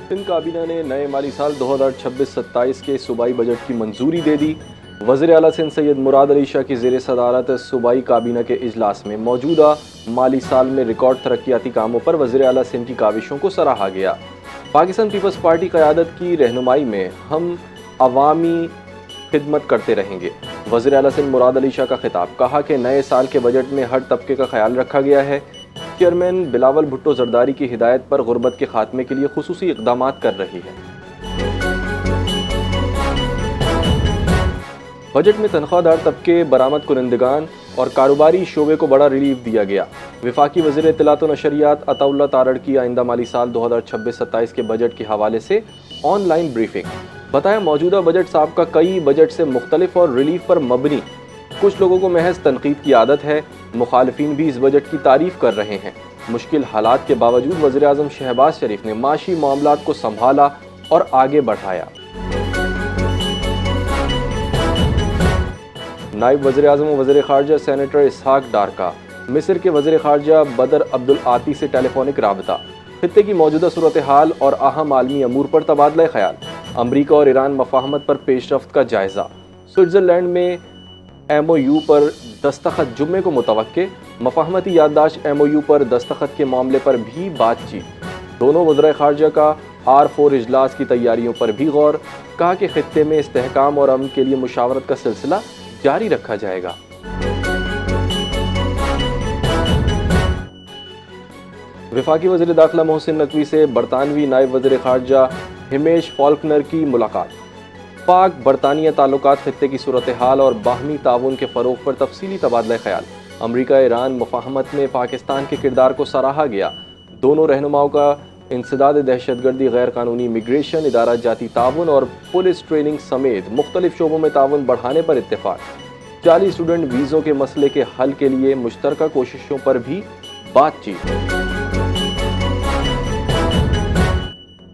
سندھ کابینہ نے نئے مالی سال 2026-27 کے صوبائی بجٹ کی منظوری دے دی۔ وزیر اعلیٰ سندھ سید مراد علی شاہ کی زیر صدارت صوبائی کابینہ کے اجلاس میں موجودہ مالی سال میں ریکارڈ ترقیاتی کاموں پر وزیر اعلیٰ سندھ کی کاوشوں کو سراہا گیا۔ پاکستان پیپلز پارٹی قیادت کی رہنمائی میں ہم عوامی خدمت کرتے رہیں گے۔ وزیر اعلیٰ سندھ مراد علی شاہ کا خطاب، کہا کہ نئے سال کے بجٹ میں ہر طبقے کا خیال رکھا گیا ہے۔ چیئرمین بلاول بھٹو زرداری کی ہدایت پر غربت کے خاتمے کے لیے خصوصی اقدامات کر رہی ہے۔ بجٹ میں تنخواہ دار طبقے، برآمد کنندگان اور کاروباری شعبے کو بڑا ریلیف دیا گیا۔ وفاقی وزیر اطلاعات و نشریات عطا اللہ تارڑ کی آئندہ مالی سال 2026-27 کے بجٹ کے حوالے سے آن لائن بریفنگ، بتایا موجودہ بجٹ سابقہ کئی بجٹ سے مختلف اور ریلیف پر مبنی۔ کچھ لوگوں کو محض تنقید کی عادت ہے، مخالفین بھی اس بجٹ کی تعریف کر رہے ہیں۔ مشکل حالات کے باوجود وزیر اعظم شہباز شریف نے معاشی معاملات کو سنبھالا اور آگے بڑھایا۔ نائب وزیر اعظم و وزیر خارجہ سینیٹر اسحاق ڈار کا مصر کے وزیر خارجہ بدر عبدالعاطی سے ٹیلی فونک رابطہ، خطے کی موجودہ صورتحال اور اہم عالمی امور پر تبادلہ خیال، امریکہ اور ایران مفاہمت پر پیش رفت کا جائزہ، سوئٹزرلینڈ میں ایم او یو پر دستخط جمعے کو متوقع، مفاہمتی یادداشت ایم او یو پر دستخط کے معاملے پر بھی بات چیت، دونوں وزرائے خارجہ کا R4 اجلاس کی تیاریوں پر بھی غور، کہا کہ خطے میں استحکام اور امن کے لیے مشاورت کا سلسلہ جاری رکھا جائے گا۔ وفاقی وزیر داخلہ محسن نقوی سے برطانوی نائب وزیر خارجہ ہمیش فالکنر کی ملاقات، پاک برطانیہ تعلقات، خطے کی صورتحال اور باہمی تعاون کے فروغ پر تفصیلی تبادلہ خیال، امریکہ ایران مفاہمت میں پاکستان کے کردار کو سراہا گیا، دونوں رہنماؤں کا انسداد دہشت گردی، غیر قانونی امیگریشن، ادارہ جاتی تعاون اور پولیس ٹریننگ سمیت مختلف شعبوں میں تعاون بڑھانے پر اتفاق، جعلی اسٹوڈنٹ ویزوں کے مسئلے کے حل کے لیے مشترکہ کوششوں پر بھی بات چیت۔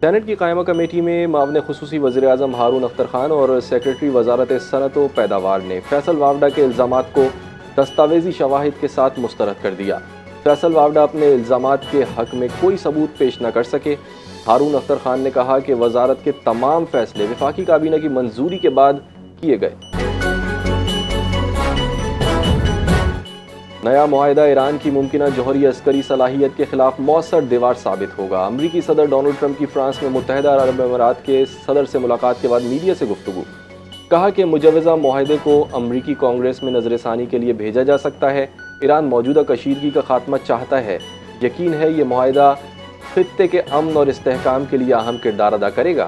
سینٹ کی قائمہ کمیٹی میں معاون خصوصی وزیر اعظم ہارون اختر خان اور سیکرٹری وزارت صنعت و پیداوار نے فیصل وافڈہ کے الزامات کو دستاویزی شواہد کے ساتھ مسترد کر دیا۔ فیصل وافڈہ اپنے الزامات کے حق میں کوئی ثبوت پیش نہ کر سکے۔ ہارون اختر خان نے کہا کہ وزارت کے تمام فیصلے وفاقی کابینہ کی منظوری کے بعد کیے گئے۔ نیا معاہدہ ایران کی ممکنہ جوہری عسکری صلاحیت کے خلاف مؤثر دیوار ثابت ہوگا۔ امریکی صدر ڈونلڈ ٹرمپ کی فرانس میں متحدہ عرب امارات کے صدر سے ملاقات کے بعد میڈیا سے گفتگو، کہا کہ مجوزہ معاہدے کو امریکی کانگریس میں نظر ثانی کے لیے بھیجا جا سکتا ہے۔ ایران موجودہ کشیدگی کا خاتمہ چاہتا ہے، یقین ہے یہ معاہدہ خطے کے امن اور استحکام کے لیے اہم کردار ادا کرے گا۔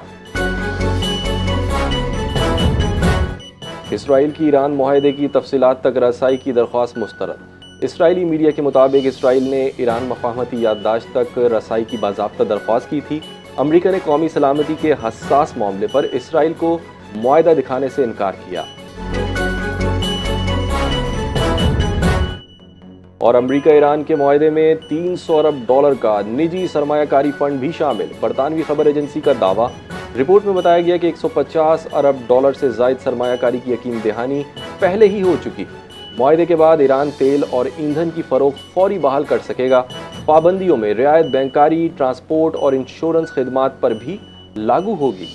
اسرائیل کی ایران معاہدے کی تفصیلات تک رسائی کی درخواست مسترد۔ اسرائیلی میڈیا کے مطابق اسرائیل نے ایران مفاہمتی یادداشت تک رسائی کی باضابطہ درخواست کی تھی۔ امریکہ نے قومی سلامتی کے حساس معاملے پر اسرائیل کو معاہدہ دکھانے سے انکار کیا۔ اور امریکہ ایران کے معاہدے میں $300 ارب کا نجی سرمایہ کاری فنڈ بھی شامل، برطانوی خبر ایجنسی کا دعویٰ۔ رپورٹ میں بتایا گیا کہ $150 ارب سے زائد سرمایہ کاری کی یقین دہانی پہلے ہی ہو چکی۔ معاہدے کے بعد ایران تیل اور ایندھن کی فروخت فوری بحال کر سکے گا۔ پابندیوں میں رعایت بینکاری، ٹرانسپورٹ اور انشورنس خدمات پر بھی لاگو ہوگی۔